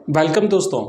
Welcome दोस्तों।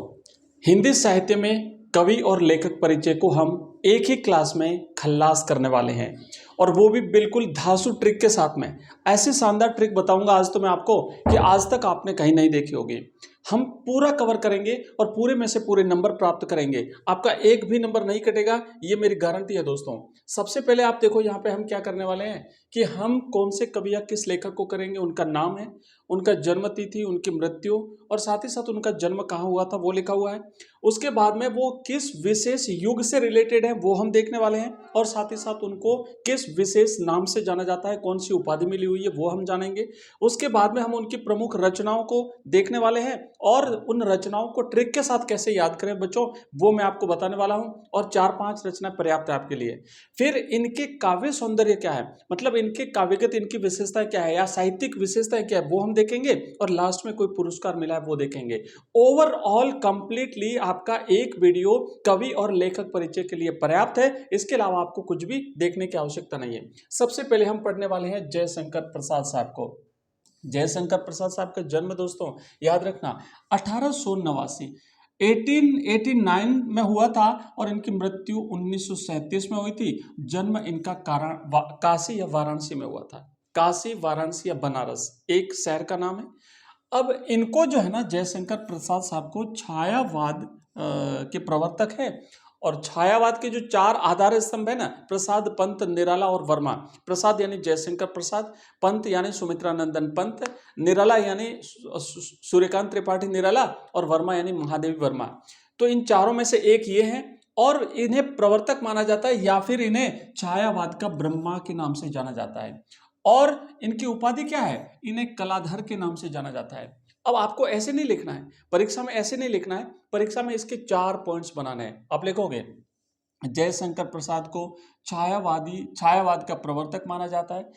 हिंदी साहित्य में कवि और लेखक परिचय को हम एक ही क्लास में खल्लास करने वाले हैं और वो भी बिल्कुल धांसू ट्रिक के साथ में। ऐसी शानदार ट्रिक बताऊंगा आज तो मैं आपको कि आज तक आपने कहीं नहीं देखी होगी। हम पूरा कवर करेंगे और पूरे में से पूरे नंबर प्राप्त करेंगे। आपका एक भी नंबर नहीं कटेगा, ये मेरी गारंटी है दोस्तों। सबसे पहले आप देखो यहाँ पे हम क्या करने वाले हैं कि हम कौन से कवि या किस लेखक को करेंगे। उनका नाम है, उनका जन्म तिथि, उनकी मृत्यु और साथ ही साथ उनका जन्म कहाँ हुआ था वो लिखा हुआ है। उसके बाद में वो किस विशेष युग से रिलेटेड है वो हम देखने वाले हैं और साथ ही साथ उनको किस विशेष नाम से जाना जाता है, कौन सी उपाधि मिली हुई है वो हम जानेंगे। उसके बाद में हम उनकी प्रमुख रचनाओं को देखने वाले हैं और उन रचनाओं को ट्रिक के साथ कैसे याद करें बच्चों वो मैं आपको बताने वाला हूं। और 4-5 रचना पर्याप्त है आपके लिए। फिर इनके काव्य सौंदर्य क्या है, मतलब इनके काव्यगत इनकी विशेषता क्या है या साहित्यिक विशेषता क्या है वो हम देखेंगे और लास्ट में कोई पुरस्कार मिला है वो देखेंगे। ओवरऑल कंप्लीटली आपका एक वीडियो कवि और लेखक परिचय के लिए पर्याप्त है। इसके अलावा आपको कुछ भी देखने की आवश्यकता नहीं है। सबसे पहले हम पढ़ने वाले हैं जयशंकर प्रसाद साहब को। जयशंकर प्रसाद साहब का जन्म दोस्तों याद रखना 1889 1889 में हुआ था और इनकी मृत्यु 1937 में हुई थी। जन्म इनका काशी या वाराणसी में हुआ था। काशी, वाराणसी या बनारस एक शहर का नाम है। अब इनको जो है ना जयशंकर प्रसाद साहब को छायावाद के प्रवर्तक है। और छायावाद के जो 4 आधार स्तंभ है ना, प्रसाद, पंत, निराला और वर्मा। प्रसाद यानी जयशंकर प्रसाद, पंत यानी सुमित्रानंदन पंत, निराला यानी सूर्यकांत त्रिपाठी निराला और वर्मा यानी महादेवी वर्मा। तो इन चारों में से एक ये हैं और इन्हें प्रवर्तक माना जाता है या फिर इन्हें छायावाद का ब्रह्मा के नाम से जाना जाता है। और इनकी उपाधि क्या है, इन्हें कलाधर के नाम से जाना जाता है। अब आपको ऐसे नहीं लिखना है परीक्षा में, ऐसे नहीं लिखना है परीक्षा में, इसके 4 पॉइंट्स बनाने हैं। आप लिखोगे जयशंकर प्रसाद को छायावाद का प्रवर्तक माना जाता है,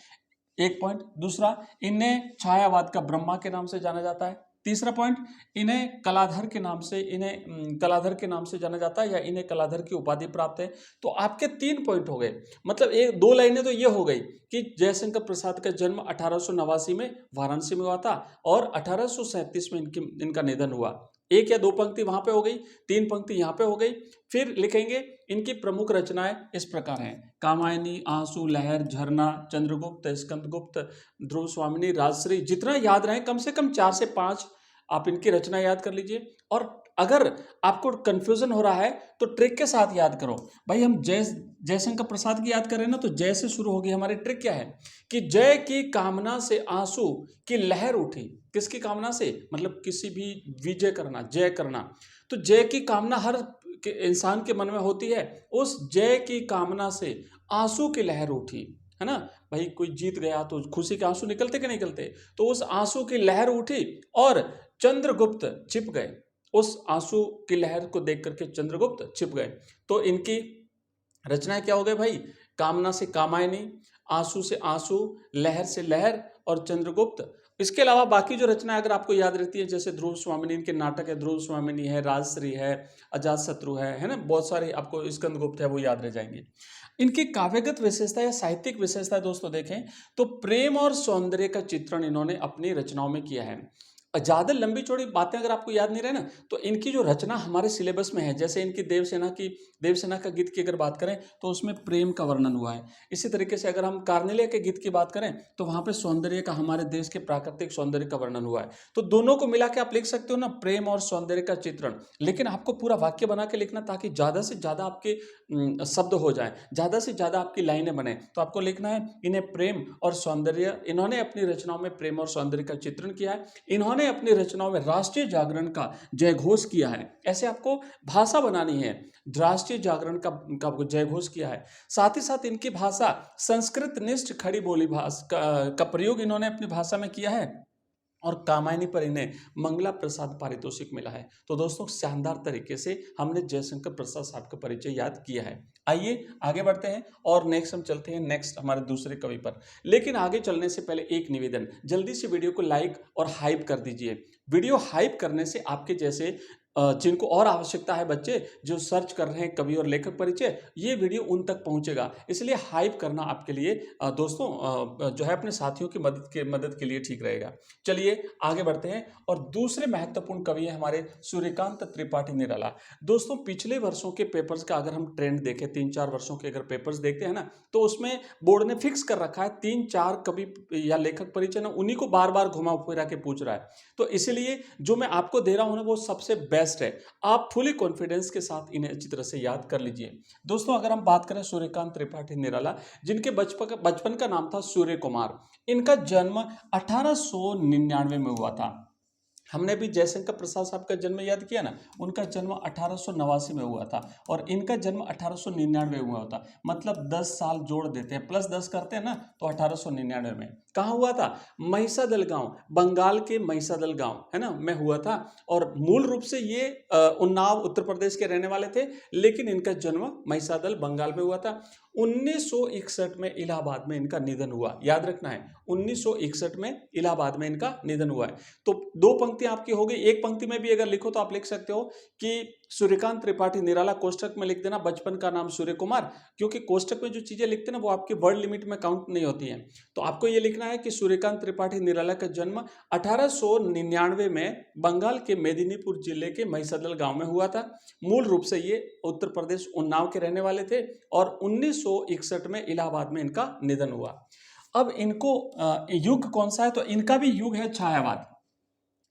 एक पॉइंट। दूसरा, इन्हें छायावाद का ब्रह्मा के नाम से जाना जाता है। तीसरा पॉइंट, इन्हें कलाधर के नाम से जाना जाता है या इन्हें कलाधर की उपाधि प्राप्त है। तो आपके 3 पॉइंट हो गए। मतलब एक 2 लाइनें तो ये हो गई कि जयशंकर प्रसाद का जन्म 1889 में वाराणसी में हुआ था और 1837 में इनका निधन हुआ। 1 या 2 पंक्ति वहां पे हो गई, 3 पंक्ति यहाँ पे हो गई। फिर लिखेंगे इनकी प्रमुख रचनाएं इस प्रकार हैं: कामायनी, आंसू, लहर, झरना, चंद्रगुप्त, स्कंदगुप्त, ध्रुव स्वामिनी, राजश्री। जितना याद रहे कम से कम 4 से 5 आप इनकी रचना याद कर लीजिए। और अगर आपको कंफ्यूजन हो रहा है तो ट्रिक के साथ याद करो। भाई हम जयशंकर प्रसाद की याद करें ना तो जय से शुरू होगी। हमारी ट्रिक क्या है कि जय की कामना से आंसू की लहर उठी। किसकी कामना से, मतलब किसी भी विजय करना, जय करना। तो जय की कामना हर इंसान के मन में होती है। उस जय की कामना से आंसू की लहर उठी, है ना। भाई कोई जीत गया तो खुशी के आंसू निकलते कि नहीं निकलते। तो उस आंसू की लहर उठी और चंद्रगुप्त छिप गए। उस आंसू की लहर को देख करके चंद्रगुप्त छिप गए। तो इनकी रचनाएं क्या हो गए भाई, कामना से कामायनी, आंसू से आंसू, लहर से लहर और चंद्रगुप्त। इसके अलावा बाकी जो रचना अगर आपको याद रहती है, जैसे ध्रुव स्वामिनी, इनके नाटक है, ध्रुव स्वामिनी है, राजश्री है, अजातशत्रु है ना, बहुत सारे आपको, स्कंदगुप्त है, वो याद रह जाएंगे। इनकी काव्यगत विशेषता या साहित्यिक विशेषता दोस्तों देखें तो प्रेम और सौंदर्य का चित्रण इन्होंने अपनी रचनाओं में किया है। ज़्यादा लंबी चौड़ी बातें अगर आपको याद नहीं रहे ना तो इनकी जो रचना हमारे सिलेबस में है, जैसे इनकी देवसेना का गीत की अगर बात करें तो उसमें प्रेम का वर्णन हुआ है। इसी तरीके से अगर हम कार्नेलिया के गीत की बात करें तो वहाँ पे सौंदर्य का, हमारे देश के प्राकृतिक सौंदर्य का वर्णन हुआ है। तो दोनों को मिला के आप लिख सकते हो ना, प्रेम और सौंदर्य का चित्रण। लेकिन आपको पूरा वाक्य बना के लिखना ताकि ज़्यादा से ज़्यादा आपके शब्द हो जाए, ज़्यादा से ज़्यादा आपकी लाइनें बने। तो आपको लिखना है इन्हें प्रेम और सौंदर्य, इन्होंने अपनी रचनाओं में प्रेम और सौंदर्य का चित्रण किया है। इन्होंने अपनी रचनाओं में राष्ट्रीय जागरण का जयघोष किया है। ऐसे आपको भाषा बनानी है, राष्ट्रीय जागरण का जयघोष किया है। साथ ही साथ इनकी भाषा संस्कृत निष्ठ खड़ी बोली भाषा का प्रयोग इन्होंने अपनी भाषा में किया है और कामायनी पर इन्हें मंगला प्रसाद पारितोषिक मिला है। तो दोस्तों शानदार तरीके से हमने जयशंकर प्रसाद साहब का परिचय याद किया है। आइए आगे बढ़ते हैं और नेक्स्ट हम चलते हैं हमारे दूसरे कवि पर। लेकिन आगे चलने से पहले एक निवेदन, जल्दी से वीडियो को लाइक और हाइप कर दीजिए। वीडियो हाइप करने से आपके जैसे जिनको और आवश्यकता है, बच्चे जो सर्च कर रहे हैं कवि और लेखक परिचय, ये वीडियो उन तक पहुंचेगा। इसलिए हाइप करना आपके लिए दोस्तों जो है अपने साथियों की मदद के लिए ठीक रहेगा। चलिए आगे बढ़ते हैं और दूसरे महत्वपूर्ण कवि हैं हमारे सूर्यकांत त्रिपाठी निराला। दोस्तों पिछले वर्षों के पेपर्स का अगर हम ट्रेंड देखें, 3-4 वर्षों के अगर पेपर्स देखते हैं ना, तो उसमें बोर्ड ने फिक्स कर रखा है 3-4 कवि या लेखक परिचय ना, उन्हीं को बार बार घुमा फिरा के पूछ रहा है। तो इसीलिए जो मैं आपको दे रहा हूं ना, वो सबसे बेस्ट है। आप फुली कॉन्फिडेंस के साथ इन्हें अच्छी तरह से याद कर लीजिए। दोस्तों अगर हम बात करें सूर्यकांत त्रिपाठी निराला, जिनके बचपन का नाम था सूर्य कुमार, इनका जन्म 1899 में हुआ था। हमने भी जयशंकर प्रसाद साहब का जन्म याद किया ना, उनका जन्म 1889 में हुआ था और इनका जन्म 1899 में हुआ था। मतलब 10 साल जोड़ देते हैं, +10 करते हैं ना, तो 1899 में। कहाँ हुआ था? महिसादल गांव, बंगाल के महिसादल गांव है ना में हुआ था। और मूल रूप से ये उन्नाव उत्तर प्रदेश के रहने वाले थे, लेकिन इनका जन्म महिसादल बंगाल में हुआ था। 1961 में इलाहाबाद में इनका निधन हुआ, याद रखना है 1961 में इलाहाबाद में इनका निधन हुआ है। तो 2 पंक्तियां आपकी हो गई। एक पंक्ति में भी अगर लिखो तो आप लिख सकते हो कि सूर्यकांत त्रिपाठी निराला, कोष्टक में लिख देना बचपन का नाम सूर्य कुमार, क्योंकि कोष्टक में जो चीजें लिखते हैं ना वो आपकी वर्ड लिमिट में काउंट नहीं होती हैं। तो आपको ये लिखना है कि सूर्यकांत त्रिपाठी निराला का जन्म 1899 में बंगाल के मेदिनीपुर जिले के महिसदल गांव में हुआ था। मूल रूप से ये उत्तर प्रदेश उन्नाव के रहने वाले थे और 1961 में इलाहाबाद में इनका निधन हुआ। अब इनको युग कौन सा है? तो इनका भी युग है छायावाद।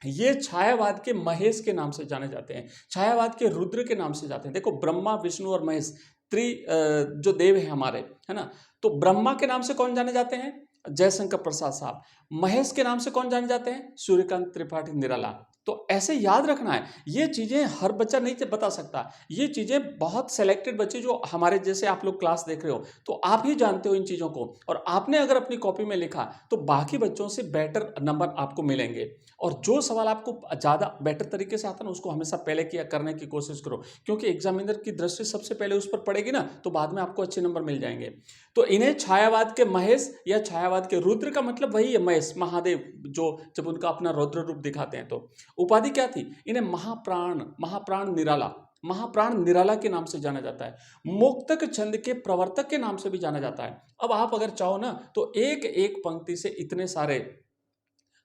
ये छायावाद के महेश के नाम से जाने जाते हैं, छायावाद के रुद्र के नाम से जाते हैं। देखो ब्रह्मा विष्णु और महेश जो देव है हमारे, है ना, तो ब्रह्मा के नाम से कौन जाने जाते हैं? जयशंकर प्रसाद साहब। महेश के नाम से कौन जाने जाते हैं? सूर्यकांत त्रिपाठी निराला। तो ऐसे याद रखना है, ये चीजें हर बच्चा नहीं बता सकता। ये चीजें बहुत सेलेक्टेड बच्चे जो हमारे जैसे आप लोग क्लास देख रहे हो, तो आप ही जानते हो इन चीजों को, और आपने अगर अपनी कॉपी में लिखा तो बाकी बच्चों से बेटर नंबर आपको मिलेंगे। और जो सवाल आपको ज्यादा बेटर तरीके से आता है ना, उसको हमेशा पहले किया करने की कोशिश करो, क्योंकि एग्जामिनर की दृष्टि सबसे पहले उस पर पड़ेगी ना, तो बाद में आपको अच्छे नंबर मिल जाएंगे। तो इन्हें छायावाद के महेश या छायावाद के रुद्र का मतलब वही है, महेश महादेव, जो जब उनका अपना रुद्र रूप दिखाते हैं। तो उपाधि क्या थी? इन्हें महाप्राण निराला के नाम से जाना जाता है। मुक्तक छंद के प्रवर्तक के नाम से भी जाना जाता है। अब आप अगर चाहो ना तो एक एक पंक्ति से इतने सारे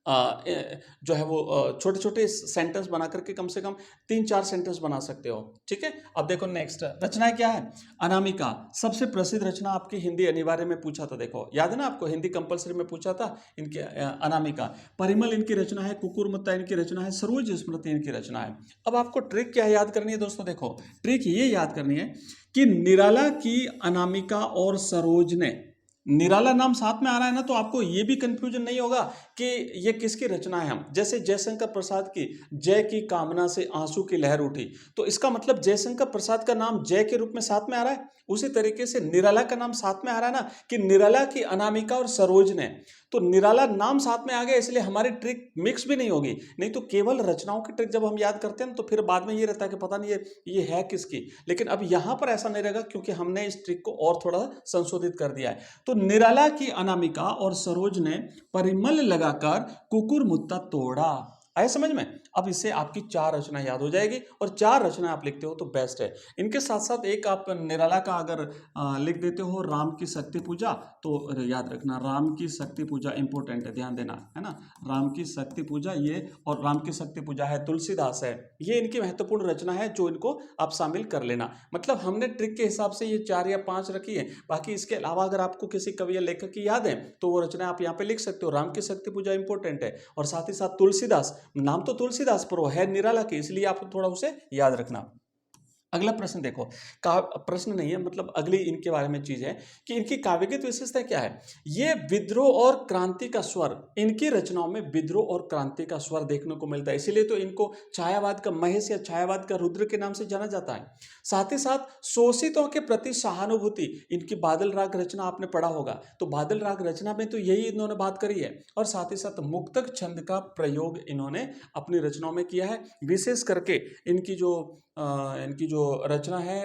जो है वो छोटे छोटे सेंटेंस बना करके कम से कम 3-4 सेंटेंस बना सकते हो। ठीक है, अब देखो नेक्स्ट रचना क्या है? अनामिका, सबसे प्रसिद्ध रचना आपकी हिंदी अनिवार्य में पूछा था, देखो याद है ना आपको, हिंदी कंपलसरी में पूछा था इनके अनामिका। परिमल इनकी रचना है, कुकुरमुत्ता इनकी रचना है, सरोज स्मृति इनकी रचना है। अब आपको ट्रिक क्या याद करनी है दोस्तों? देखो ट्रिक ये याद करनी है कि निराला की अनामिका और सरोज ने, निराला नाम साथ में आ रहा है ना, तो आपको ये भी कंफ्यूजन नहीं होगा कि ये किसकी रचना है। हम जैसे जयशंकर प्रसाद की जय की कामना से आंसू की लहर उठी, तो इसका मतलब जयशंकर प्रसाद का नाम जय के रूप में साथ में आ रहा है। उसी तरीके से निराला का नाम साथ में आ रहा है ना, कि निराला की अनामिका और सरोज ने, तो निराला नाम साथ में आ गया, इसलिए हमारी ट्रिक मिक्स भी नहीं होगी। नहीं तो केवल रचनाओं की ट्रिक जब हम याद करते हैं तो फिर बाद में ये रहता है कि पता नहीं ये है किसकी। लेकिन अब यहां पर ऐसा नहीं रहेगा, क्योंकि हमने इस ट्रिक को और थोड़ा संशोधित कर दिया है। तो निराला की अनामिका और सरोज ने परिमल लगाकर कुकुरमुत्ता तोड़ा। आए समझ में? अब इससे आपकी 4 रचना याद हो जाएगी, और 4 रचना आप लिखते हो तो बेस्ट है। इनके साथ साथ एक आप निराला का अगर लिख देते हो राम की शक्ति पूजा, तो याद रखना राम की शक्ति पूजा इंपॉर्टेंट है, ध्यान देना है ना। राम की शक्ति पूजा ये, और राम की शक्ति पूजा है तुलसीदास है, ये इनकी महत्वपूर्ण रचना है, जो इनको आप शामिल कर लेना। मतलब हमने ट्रिक के हिसाब से ये 4 या 5 रखी है। बाकी इसके अलावा अगर आपको किसी कवि या लेखक की याद है तो वो रचना आप यहाँ पे लिख सकते हो। राम की शक्ति पूजा इंपॉर्टेंट है, और साथ ही साथ तुलसीदास, नाम तो तुलसीदास पर वो है निराला की, इसलिए आप थोड़ा उसे याद रखना। अगला प्रश्न देखो, प्रश्न नहीं है, मतलब अगली इनके बारे में चीज है कि इनकी काव्यगत विशेषता क्या है। ये विद्रोह और क्रांति का स्वर, इनकी रचनाओं में विद्रोह और क्रांति का स्वर देखने को मिलता है, इसीलिए तो इनको छायावाद का महेश या छायावाद का रुद्र के नाम से जाना जाता है। साथ ही साथ शोषितों के प्रति सहानुभूति, इनकी बादल राग रचना आपने पढ़ा होगा, तो बादल राग रचना में तो यही इन्होंने बात करी है। और साथ ही साथ मुक्तक छंद का प्रयोग इन्होंने अपनी रचनाओं में किया है। विशेष करके इनकी जो रचना है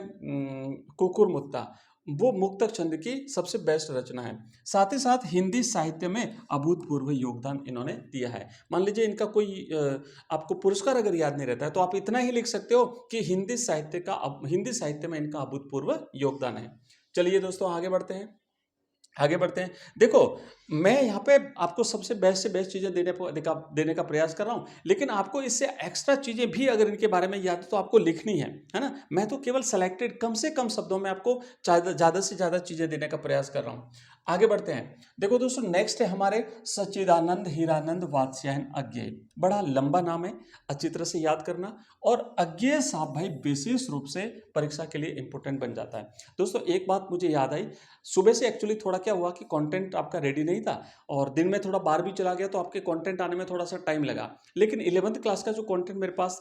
कुकुरमुत्ता, वो मुक्तक छंद की सबसे बेस्ट रचना है। साथ ही साथ हिंदी साहित्य में अभूतपूर्व योगदान इन्होंने दिया है। मान लीजिए इनका कोई आपको पुरस्कार अगर याद नहीं रहता है तो आप इतना ही लिख सकते हो कि हिंदी साहित्य में इनका अभूतपूर्व योगदान है। चलिए दोस्तों आगे बढ़ते हैं। देखो, मैं यहाँ पे आपको सबसे बेस्ट से बेस्ट चीज़ें देने का प्रयास कर रहा हूँ, लेकिन आपको इससे एक्स्ट्रा चीज़ें भी अगर इनके बारे में याद है तो आपको लिखनी है ना। मैं तो केवल सेलेक्टेड कम से कम शब्दों में आपको ज़्यादा से ज़्यादा चीज़ें देने का प्रयास कर रहा हूँ। आगे बढ़ते हैं। देखो दोस्तों, नेक्स्ट है हमारे सच्चिदानंद हीरानंद वात्स्यायन अज्ञेय। बड़ा लंबा नाम है, अच्छी तरह से याद करना। और अज्ञेय साहब भाई विशेष रूप से परीक्षा के लिए इंपॉर्टेंट बन जाता है। दोस्तों एक बात मुझे याद आई, सुबह से एक्चुअली थोड़ा क्या हुआ कि कंटेंट आपका रेडी नहीं था और दिन में थोड़ा बाहर भी चला गया तो आपके कंटेंट आने में थोड़ा सा टाइम लगा। लेकिन 11th क्लास का जो कंटेंट मेरे पास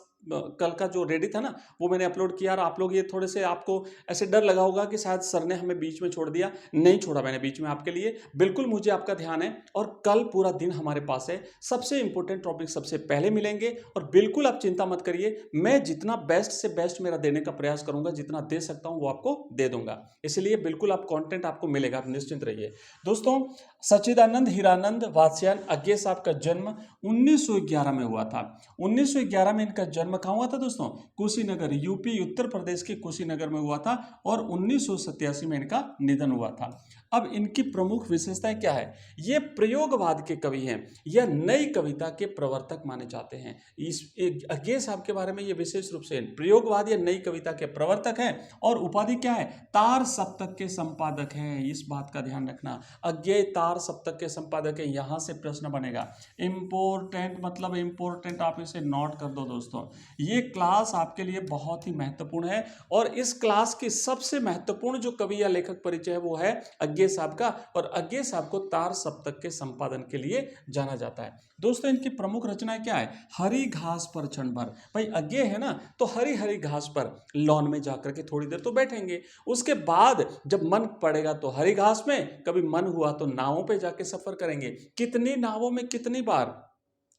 कल का जो रेडी था ना, वो मैंने अपलोड किया। और आप लोग ये थोड़े से आपको ऐसे डर लगा होगा कि शायद सर ने हमें बीच में छोड़ दिया। नहीं छोड़ा मैंने बीच में आपके लिए, बिल्कुल मुझे आपका ध्यान है। और कल पूरा दिन हमारे पास है, सबसे इंपॉर्टेंट टॉपिक सबसे पहले मिलेंगे। और बिल्कुल आप चिंता मत करिए, मैं जितना बेस्ट से बेस्ट मेरा देने का प्रयास करूंगा, जितना दे सकता हूं वो आपको दे दूंगा। इसलिए बिल्कुल आप कंटेंट आपको मिलेगा, आप निश्चिंत रहिए। दोस्तों, सच्चिदानंद हीरानंद वात्स्यायन अज्ञेय साहब का जन्म 1911 में हुआ था। 1911 में इनका जन्म कहाँ हुआ था दोस्तों? कुशीनगर, यूपी उत्तर प्रदेश के कुशीनगर में हुआ था। और 1987 में इनका निधन हुआ था। अब इनकी प्रमुख विशेषताएं क्या है? ये प्रयोगवाद के कवि हैं, यह नई कविता के प्रवर्तक माने जाते हैं। इस अज्ञेय साहब के बारे में ये विशेष रूप से प्रयोगवाद या नई कविता के प्रवर्तक हैं। और उपाधि क्या है? तार सप्तक के संपादक हैं। इस बात का ध्यान रखना, अज्ञेय तार सप्तक के संपादक है। यहां से प्रश्न बनेगा, इंपोर्टेंट मतलब इंपोर्टेंट, आप इसे नोट कर दो दोस्तों। ये क्लास आपके लिए बहुत ही महत्वपूर्ण है। और इस क्लास की सबसे महत्वपूर्ण जो कवि या लेखक परिचय है वो है अज्ञेय साहब का। और अज्ञेय साहब को तार सप्तक के संपादन के लिए जाना जाता है। दोस्तों इनकी प्रमुख रचनाएं क्या है? हरी घास पर क्षण भर। भाई अज्ञेय है ना, तो हरी हरी घास पर लॉन में जाकर के थोड़ी देर तो बैठेंगे। उसके बाद जब मन पड़ेगा तो हरी घास में, कभी मन हुआ तो नावों पे जाके सफर करेंगे। कितनी नावों में कितनी बार,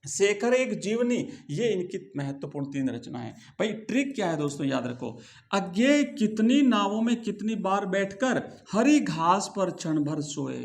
शेखर एक जीवनी, ये इनकी महत्वपूर्ण 3 रचनाएं हैं। भाई ट्रिक क्या है दोस्तों, याद रखो, अज्ञेय कितनी नावों में कितनी बार बैठकर हरी घास पर क्षण भर सोए।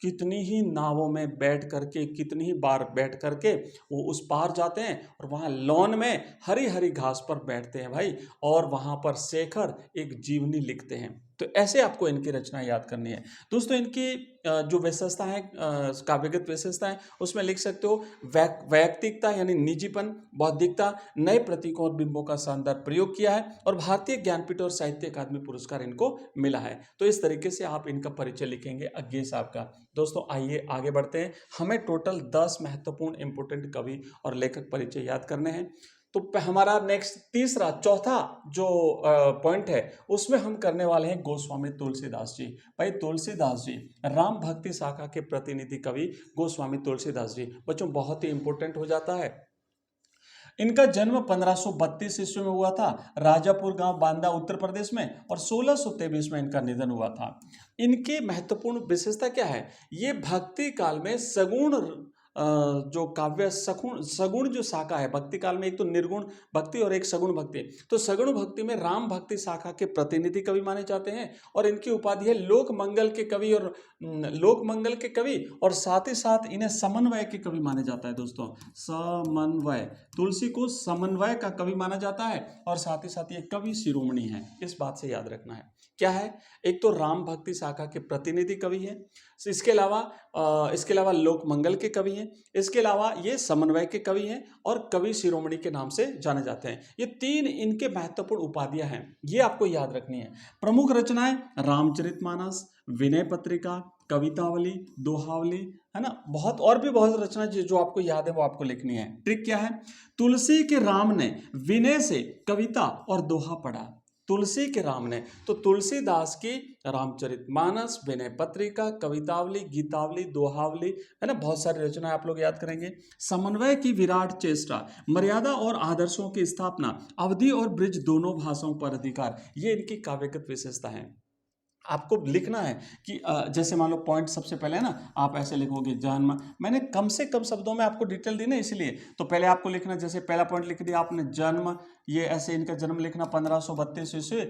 कितनी ही नावों में बैठ करके, कितनी ही बार बैठ करके वो उस पार जाते हैं और वहां लॉन में हरी हरी घास पर बैठते हैं भाई। और वहां पर शेखर एक जीवनी लिखते हैं। तो ऐसे आपको इनकी रचना याद करनी है। दोस्तों इनकी जो विशेषता है, काव्यगत विशेषता है, उसमें लिख सकते हो वैयक्तिकता यानी निजीपन, बौद्धिकता, नए प्रतीकों और बिंबों का शानदार प्रयोग किया है। और भारतीय ज्ञानपीठ और साहित्य अकादमी पुरस्कार इनको मिला है। तो इस तरीके से आप इनका परिचय लिखेंगे अज्ञेय साहब का। दोस्तों आइए आगे बढ़ते हैं। हमें टोटल 10 महत्वपूर्ण इंपोर्टेंट कवि और लेखक परिचय याद करने हैं। तो हमारा नेक्स्ट चौथा जो पॉइंट है उसमें हम करने वाले हैं गोस्वामी तुलसीदास जी। भाई तुलसीदास जी राम भक्ति शाखा के प्रतिनिधि कवि गोस्वामी तुलसीदास जी बच्चों बहुत ही इंपॉर्टेंट हो जाता है। इनका जन्म 1532 ईस्वी में हुआ था, राजापुर गांव बांदा उत्तर प्रदेश में। और 1623 में इनका निधन हुआ था। इनकी महत्वपूर्ण विशेषता क्या है? ये भक्ति काल में सगुण जो काव्य सगुण जो शाखा है, भक्ति काल में एक तो निर्गुण भक्ति और एक सगुण भक्ति। तो सगुण भक्ति में राम भक्ति शाखा के प्रतिनिधि कवि माने जाते हैं। और इनकी उपाधि है लोक मंगल के कवि और साथ ही साथ इन्हें समन्वय के कवि माने जाता है। दोस्तों समन्वय, तुलसी को समन्वय का कवि माना जाता है। और साथ ही साथ ये कवि शिरोमणि है, इस बात से याद रखना है। क्या है? एक तो राम भक्ति शाखा के प्रतिनिधि कवि हैं, इसके अलावा लोक मंगल के कवि हैं, इसके अलावा ये समन्वय के कवि हैं और कवि शिरोमणि के नाम से जाने जाते हैं। ये 3 इनके महत्वपूर्ण उपाधियां हैं, ये आपको याद रखनी है। प्रमुख रचनाएं रामचरितमानस, विनय पत्रिका, कवितावली, दोहावली, है ना। बहुत रचना जो आपको याद है वो आपको लिखनी है। ट्रिक क्या है? तुलसी के राम ने विनय से कविता और दोहा पढ़ा। तुलसी के राम ने, तो तुलसीदास की रामचरितमानस, विनय पत्रिका, कवितावली, गीतावली, दोहावली, है ना, बहुत सारी रचनाएं आप लोग याद करेंगे। समन्वय की विराट चेष्टा, मर्यादा और आदर्शों की स्थापना, अवधि और ब्रिज दोनों भाषाओं पर अधिकार, ये इनकी काव्यगत विशेषता है। आपको लिखना है कि जैसे मान लो पॉइंट सबसे पहले है ना, आप ऐसे लिखोगे जन्म, मैंने कम से कम शब्दों में आपको डिटेल दी ना, इसलिए तो पहले आपको लिखना, जैसे पहला पॉइंट लिख दिया आपने जन्म, ये ऐसे इनका जन्म लिखना 1532 ईस्वी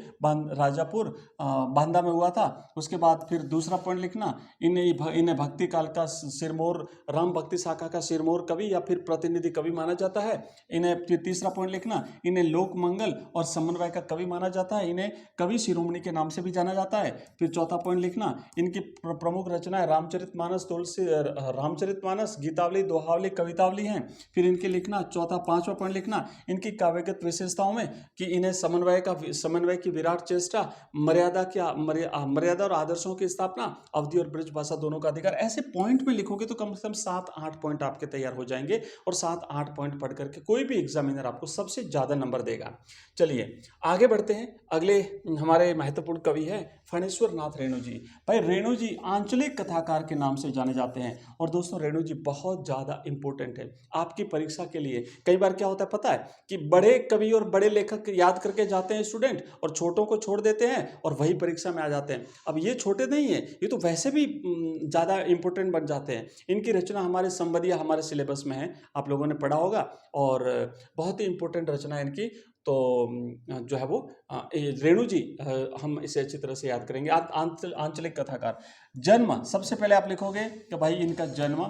राजापुर बांदा में हुआ था। उसके बाद फिर दूसरा पॉइंट लिखना, इन्हें भक्ति काल का सिरमौर, राम भक्ति शाखा का सिरमौर कवि या फिर प्रतिनिधि कवि माना जाता है इन्हें। फिर तीसरा पॉइंट लिखना, इन्हें लोक मंगल और समन्वय का कवि माना जाता है, इन्हें कवि शिरोमणि के नाम से भी जाना जाता है। फिर चौथा पॉइंट लिखना, इनकी प्रमुख रचनाएं रामचरितमानस, तुलसी, रामचरितमानस, गीतावली, दोहावली, कवितावली हैं। फिर इनके लिखना पांचवा पॉइंट लिखना, इनकी काव्यगत विशेषताओं में कि इन्हें समन्वय की विराट चेष्टा, मर्यादा और आदर्शों की स्थापना, अवधि और ब्रज भाषा दोनों का अधिकार। ऐसे पॉइंट में लिखोगे तो कम से कम 7-8 पॉइंट आपके तैयार हो जाएंगे, और 7-8 पॉइंट पढ़ करके कोई भी एग्जामिनर आपको सबसे ज्यादा नंबर देगा। चलिए आगे बढ़ते हैं। अगले हमारे महत्वपूर्ण कवि है फणेश्वर नाथ रेणु जी। भाई रेणु जी आंचलिक कथाकार के नाम से जाने जाते हैं, और दोस्तों रेणु जी बहुत ज्यादा इंपॉर्टेंट है आपकी परीक्षा के लिए। कई बार क्या होता है पता है कि बड़े कवि और बड़े लेखक याद करके जाते हैं स्टूडेंट, और छोटों को छोड़ देते हैं और वही परीक्षा में आ जाते हैं। अब ये छोटे नहीं है, ये तो वैसे भी ज़्यादा इंपॉर्टेंट बन जाते हैं। इनकी रचना हमारे संबंधिया हमारे सिलेबस में है, आप लोगों ने पढ़ा होगा, और बहुत ही इंपॉर्टेंट रचना है इनकी। तो जो है वो रेणु जी, हम इसे अच्छी तरह से याद करेंगे। आंचलिक कथाकार। जन्म सबसे पहले आप लिखोगे कि भाई इनका जन्म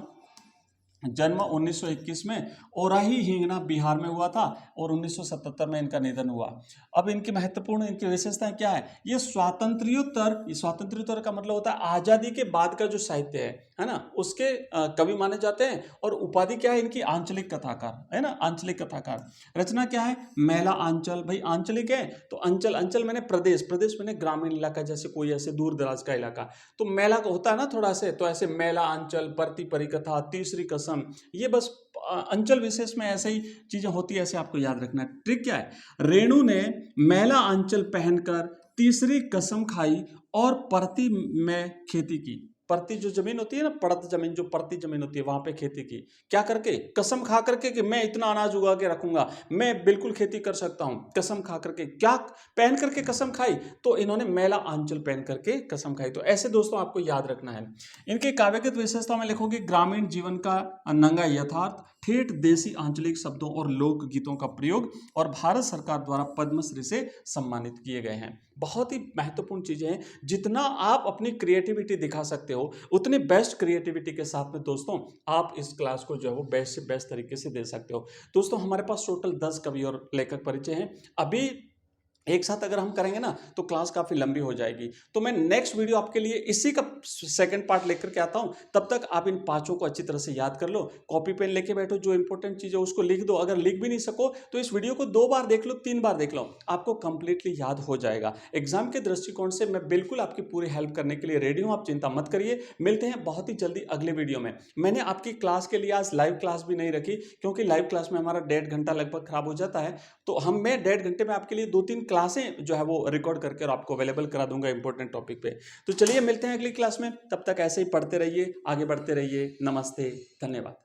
1921 में ओराही हिंगना बिहार में हुआ था, और 1977 में इनका निधन हुआ। अब इनकी महत्वपूर्ण इनकी विशेषताएं क्या है, ये स्वातंत्र्योत्तर का मतलब होता है आजादी के बाद का जो साहित्य है ना, उसके कवि माने जाते हैं। और उपाधि क्या है इनकी, आंचलिक कथाकार है ना, आंचलिक कथाकार। रचना क्या है, मेला आंचल, भाई आंचलिक है तो अंचल मैंने प्रदेश मैंने ग्रामीण इलाका, जैसे कोई ऐसे दूर दराज का इलाका, तो मेला का होता है ना थोड़ा से, तो ऐसे मेला आंचल, परती परिकथा, तीसरी कसम, ये बस अंचल विशेष में ऐसे ही चीजें होती है, ऐसे आपको याद रखना है। ट्रिक क्या है, रेणु ने मेला आंचल पहनकर तीसरी कसम खाई और परती में खेती की। परती जो जमीन होती है ना, पड़त जमीन, जो परती जमीन होती है वहां पे खेती की, क्या करके, कसम खा करके कि मैं इतना अनाज उगा के रखूंगा, मैं बिल्कुल खेती कर सकता हूं। कसम खा करके, क्या पहन करके कसम खाई, तो इन्होंने मेला आंचल पहन करके कसम खाई। तो ऐसे दोस्तों आपको याद रखना है। इनके काव्यगत विशेषता में लिखोगे ग्रामीण जीवन का नंगा यथार्थ, ठेठ देसी आंचलिक शब्दों और लोक गीतों का प्रयोग, और भारत सरकार द्वारा पद्मश्री से सम्मानित किए गए हैं। बहुत ही महत्वपूर्ण चीजें हैं। जितना आप अपनी क्रिएटिविटी दिखा सकते हो, उतनी बेस्ट क्रिएटिविटी के साथ में दोस्तों आप इस क्लास को जो है वो बेस्ट से बेस्ट तरीके से दे सकते हो। दोस्तों हमारे पास टोटल 10 कवि और लेखक परिचय हैं। अभी एक साथ अगर हम करेंगे ना तो क्लास काफी लंबी हो जाएगी, तो मैं नेक्स्ट वीडियो आपके लिए इसी का सेकंड पार्ट लेकर के आता हूं। तब तक आप इन पांचों को अच्छी तरह से याद कर लो, कॉपी पेन लेके बैठो, जो इंपॉर्टेंट चीज है उसको लिख दो। अगर लिख भी नहीं सको तो इस वीडियो को 2 बार देख लो, 3 बार देख लो, आपको कंप्लीटली याद हो जाएगा। एग्जाम के दृष्टिकोण से मैं बिल्कुल आपकी पूरी हेल्प करने के लिए रेडी हूं, आप चिंता मत करिए। मिलते हैं बहुत ही जल्दी अगले वीडियो में। मैंने आपकी क्लास के लिए आज लाइव क्लास भी नहीं रखी, क्योंकि लाइव क्लास में हमारा 1.5 घंटा लगभग खराब हो जाता है, तो मैं 1.5 घंटे में आपके लिए 2-3 क्लासें जो है वो रिकॉर्ड करके और आपको अवेलेबल करा दूंगा इंपॉर्टेंट टॉपिक पे। तो चलिए मिलते हैं अगली क्लास में, तब तक ऐसे ही पढ़ते रहिए, आगे बढ़ते रहिए। नमस्ते, धन्यवाद।